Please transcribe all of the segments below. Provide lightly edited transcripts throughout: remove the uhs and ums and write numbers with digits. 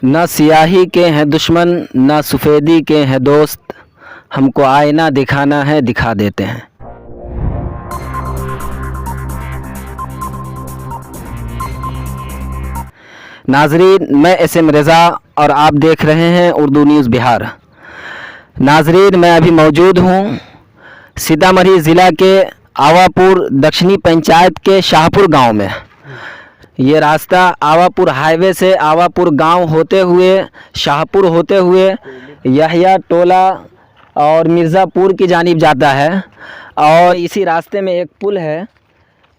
न सियाही के हैं दुश्मन न सफ़ेदी के हैं दोस्त, हमको आईना दिखाना है दिखा देते हैं। नाजरीन, मैं एसएम रज़ा और आप देख रहे हैं उर्दू न्यूज़ बिहार। नाजरीन, मैं अभी मौजूद हूँ सीतामढ़ी ज़िला के आवापुर दक्षिणी पंचायत के शाहपुर गांव में। ये रास्ता आवापुर हाईवे से आवापुर गांव होते हुए शाहपुर होते हुए यहिया टोला और मिर्ज़ापुर की जानिब जाता है। और इसी रास्ते में एक पुल है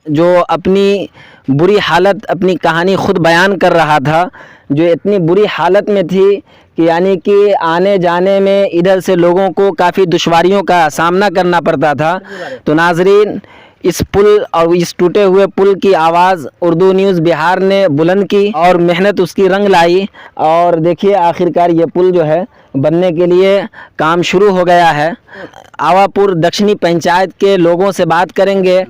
जो अपनी बुरी हालत, अपनी कहानी खुद बयान कर रहा था, जो इतनी बुरी हालत में थी कि यानी कि आने जाने में इधर से लोगों को काफ़ी दुश्वारियों का सामना करना पड़ता था। तो नाजरीन, इस पुल और इस टूटे हुए पुल की आवाज़ उर्दू न्यूज़ बिहार ने बुलंद की और मेहनत उसकी रंग लाई। और देखिए आखिरकार ये पुल जो है बनने के लिए काम शुरू हो गया है। आवापुर दक्षिणी पंचायत के लोगों से बात करेंगे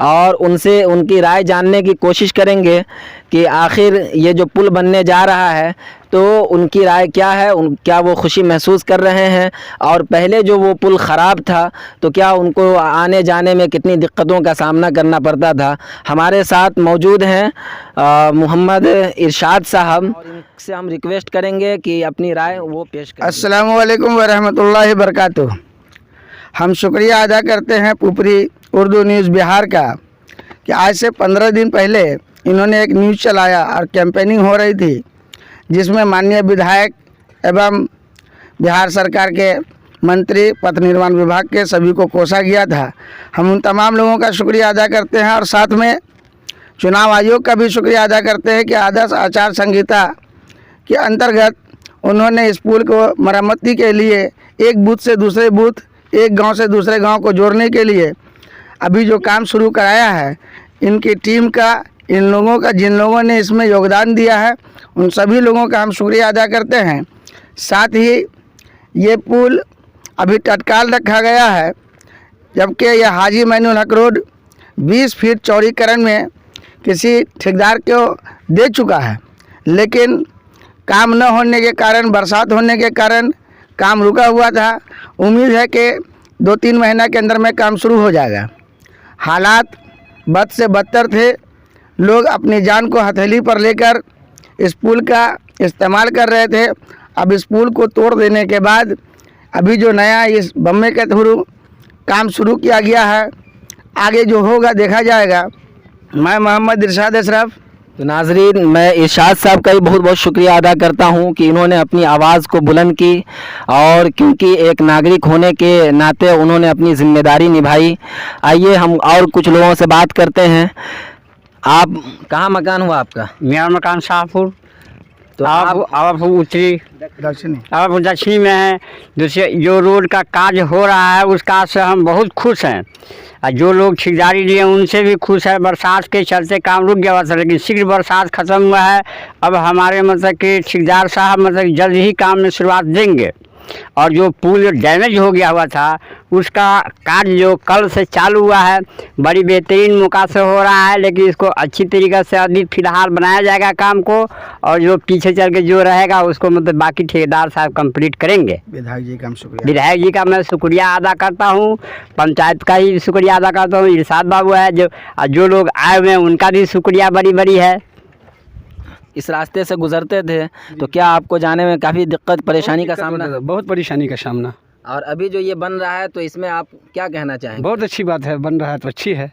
और उनसे उनकी राय जानने की कोशिश करेंगे कि आखिर ये जो पुल बनने जा रहा है तो उनकी राय क्या है, क्या वो खुशी महसूस कर रहे हैं, और पहले जो वो पुल ख़राब था तो क्या उनको आने जाने में कितनी दिक्कतों का सामना करना पड़ता था। हमारे साथ मौजूद हैं मोहम्मद इरशाद साहब, और इनसे हम रिक्वेस्ट करेंगे कि अपनी राय वो पेश करें। अस्सलामु अलैकुम व रहमतुल्लाहि बरकातुहू। हम शुक्रिया अदा करते हैं पुपरी उर्दू न्यूज़ बिहार का कि आज से 15 दिन पहले इन्होंने एक न्यूज़ चलाया और कैंपेनिंग हो रही थी जिसमें माननीय विधायक एवं बिहार सरकार के मंत्री पथ निर्माण विभाग के सभी को कोसा गया था। हम उन तमाम लोगों का शुक्रिया अदा करते हैं और साथ में चुनाव आयोग का भी शुक्रिया अदा करते हैं कि आदर्श आचार संहिता के अंतर्गत उन्होंने इस पुल को मरम्मती के लिए एक बूथ से दूसरे बूथ, एक गांव से दूसरे गांव को जोड़ने के लिए अभी जो काम शुरू कराया है, इनकी टीम का, इन लोगों का, जिन लोगों ने इसमें योगदान दिया है, उन सभी लोगों का हम शुक्रिया अदा करते हैं। साथ ही ये पुल अभी तत्काल रखा गया है, जबकि यह हाजी मैनुल हक रोड 20 फीट चौड़ीकरण में किसी ठेकेदार को दे चुका है, लेकिन काम न होने के कारण, बरसात होने के कारण काम रुका हुआ था। उम्मीद है कि 2-3 महीना के अंदर में काम शुरू हो जाएगा। हालात बद से बदतर थे, लोग अपनी जान को हथेली पर लेकर इस पुल का इस्तेमाल कर रहे थे। अब इस पुल को तोड़ देने के बाद अभी जो नया इस बम्बे के थ्रू काम शुरू किया गया है, आगे जो होगा देखा जाएगा। मैं मोहम्मद इरशाद अशरफ। तो नाजरीन, मैं इरशाद साहब का ही बहुत बहुत शुक्रिया अदा करता हूं कि इन्होंने अपनी आवाज़ को बुलंद की और क्योंकि एक नागरिक होने के नाते उन्होंने अपनी ज़िम्मेदारी निभाई। आइए हम और कुछ लोगों से बात करते हैं। आप कहाँ मकान हुआ आपका? मेरा मकान शाहपुर, तो आवापुर उत्तरी दक्षिणी आवापुर दक्षिणी में है। दूसरे जो रोड का कार्य हो रहा है उस कार्य से हम बहुत खुश हैं और जो लोग ठेकेदारी लिए उनसे भी खुश है। बरसात के चलते काम रुक गया था, लेकिन शीघ्र बरसात ख़त्म हुआ है। अब हमारे मतलब कि ठेकेदार साहब मतलब जल्द ही काम में शुरुआत देंगे और जो पुल डैमेज हो गया हुआ था उसका कार्य जो कल से चालू हुआ है बड़ी बेहतरीन मौका से हो रहा है, लेकिन इसको अच्छी तरीक़े से अभी फ़िलहाल बनाया जाएगा काम को, और जो पीछे चल के जो रहेगा उसको मतलब बाकी ठेकेदार साहब कंप्लीट करेंगे। विधायक जी का हम शुक्रिया विधायक जी का मैं शुक्रिया अदा करता हूँ, पंचायत का ही शुक्रिया अदा करता हूँ। इरशाद बाबू है जो लोग आए हुए हैं उनका भी शुक्रिया बड़ी बड़ी है। इस रास्ते से गुजरते थे तो क्या आपको जाने में काफ़ी दिक्कत परेशानी का सामना? बहुत परेशानी का सामना। और अभी जो ये बन रहा है तो इसमें आप क्या कहना चाहेंगे? बहुत अच्छी बात है, बन रहा है तो अच्छी है।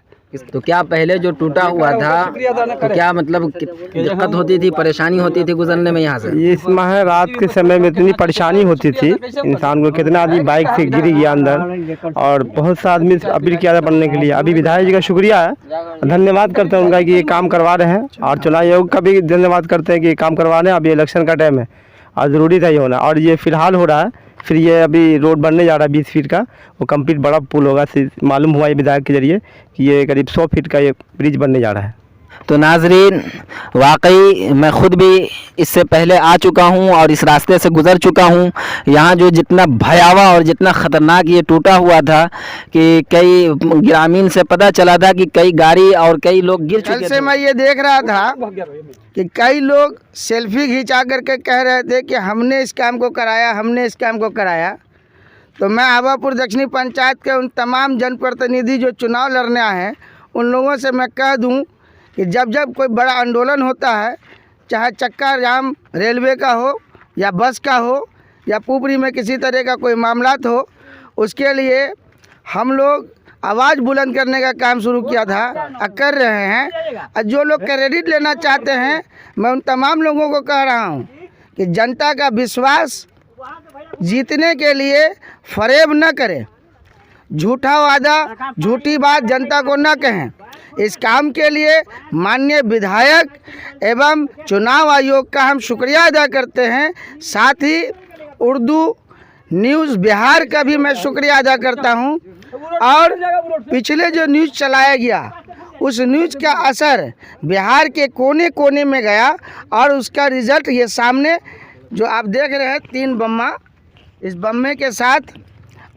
तो क्या पहले जो टूटा हुआ था तो क्या मतलब दिक्कत होती थी, परेशानी होती थी गुजरने में यहाँ से? ये इस माह रात के समय में इतनी परेशानी होती थी, इंसान को कितना आदमी बाइक से गिर गया अंदर, और बहुत सा आदमी अपील किया था बनने के लिए। अभी विधायक जी का शुक्रिया है, धन्यवाद करते हैं उनका कि ये काम करवा रहे हैं, और चुनाव आयोग का भी धन्यवाद करते हैं कि ये काम करवा रहे हैं। अभी इलेक्शन का टाइम है और ज़रूरी था ये होना, और ये फ़िलहाल हो रहा है। फिर ये अभी रोड बनने जा रहा है 20 फीट का, वो कंप्लीट बड़ा पुल होगा। मालूम हुआ ये विधायक के जरिए कि ये करीब 100 फीट का ये ब्रिज बनने जा रहा है। तो नाजरीन, वाकई मैं ख़ुद भी इससे पहले आ चुका हूं और इस रास्ते से गुज़र चुका हूं। यहाँ जो जितना भयावह और जितना ख़तरनाक ये टूटा हुआ था कि कई ग्रामीण से पता चला था कि कई गाड़ी और कई लोग गिर कल चुके से थे। मैं ये देख रहा था कि कई लोग सेल्फी खिंचा करके कह रहे थे कि हमने इस काम को कराया, हमने इस काम को कराया। तो मैं आवापुर दक्षिणी पंचायत के उन तमाम जनप्रतिनिधि जो चुनाव लड़ने आए हैं उन लोगों से मैं कह दूं कि जब जब कोई बड़ा आंदोलन होता है, चाहे चक्का जाम रेलवे का हो या बस का हो या पुपरी में किसी तरह का कोई मामला हो, उसके लिए हम लोग आवाज़ बुलंद करने का काम शुरू किया था और कर रहे हैं। और जो लोग क्रेडिट लेना चाहते हैं, मैं उन तमाम लोगों को कह रहा हूं कि जनता का विश्वास जीतने के लिए फरेब न करें, झूठा वादा झूठी बात जनता को न कहें। इस काम के लिए माननीय विधायक एवं चुनाव आयोग का हम शुक्रिया अदा करते हैं। साथ ही उर्दू न्यूज़ बिहार का भी मैं शुक्रिया अदा करता हूं। और पिछले जो न्यूज़ चलाया गया उस न्यूज़ का असर बिहार के कोने कोने में गया और उसका रिज़ल्ट ये सामने जो आप देख रहे हैं 3 बम्मा, इस बम्मे के साथ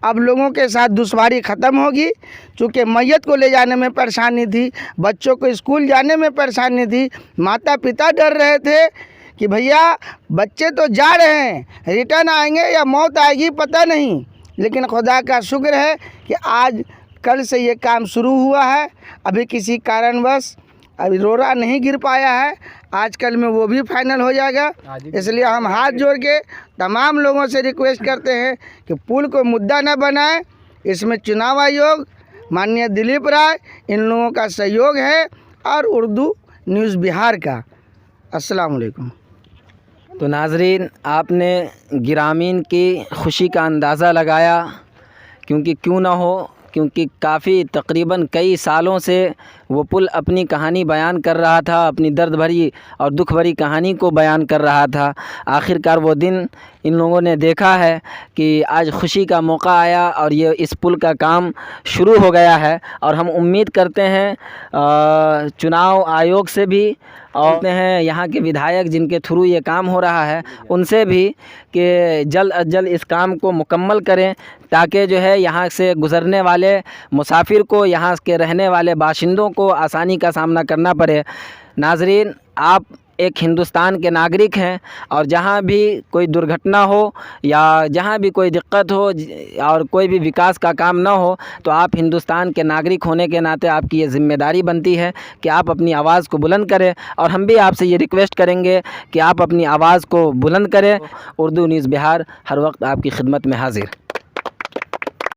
अब लोगों के साथ दुश्वारी ख़त्म होगी। चूँकि मैयत को ले जाने में परेशानी थी, बच्चों को स्कूल जाने में परेशानी थी, माता पिता डर रहे थे कि भैया बच्चे तो जा रहे हैं, रिटर्न आएंगे या मौत आएगी पता नहीं। लेकिन खुदा का शुक्र है कि आज कल से ये काम शुरू हुआ है। अभी किसी कारणवश अभी रोड़ा नहीं गिर पाया है, आजकल में वो भी फाइनल हो जाएगा। इसलिए हम हाथ जोड़ के तमाम लोगों से रिक्वेस्ट करते हैं कि पुल को मुद्दा न बनाएं। इसमें चुनाव आयोग, माननीय दिलीप राय, इन लोगों का सहयोग है और उर्दू न्यूज़ बिहार का। अस्सलाम वालेकुम। तो नाजरीन, आपने ग्रामीण की खुशी का अंदाज़ा लगाया, क्योंकि क्यों ना हो, क्योंकि काफ़ी तकरीबन कई सालों से वो पुल अपनी कहानी बयान कर रहा था, अपनी दर्द भरी और दुख भरी कहानी को बयान कर रहा था। आखिरकार वो दिन इन लोगों ने देखा है कि आज खुशी का मौका आया और ये इस पुल का काम शुरू हो गया है। और हम उम्मीद करते हैं चुनाव आयोग से भी और हैं यहाँ के विधायक जिनके थ्रू ये काम हो रहा है उनसे भी कि जल्द अज जल्द इस काम को मुकम्मल करें, ताकि जो है यहाँ से गुज़रने वाले मुसाफिर को, यहाँ के रहने वाले बाशिंदों को आसानी का सामना करना पड़े। नाजरीन, आप एक हिंदुस्तान के नागरिक हैं और जहाँ भी कोई दुर्घटना हो या जहाँ भी कोई दिक्कत हो और कोई भी विकास का काम ना हो, तो आप हिंदुस्तान के नागरिक होने के नाते आपकी ये ज़िम्मेदारी बनती है कि आप अपनी आवाज़ को बुलंद करें। और हम भी आपसे ये रिक्वेस्ट करेंगे कि आप अपनी आवाज़ को बुलंद करें। उर्दू न्यूज़ बिहार हर वक्त आपकी खिदमत में हाजिर।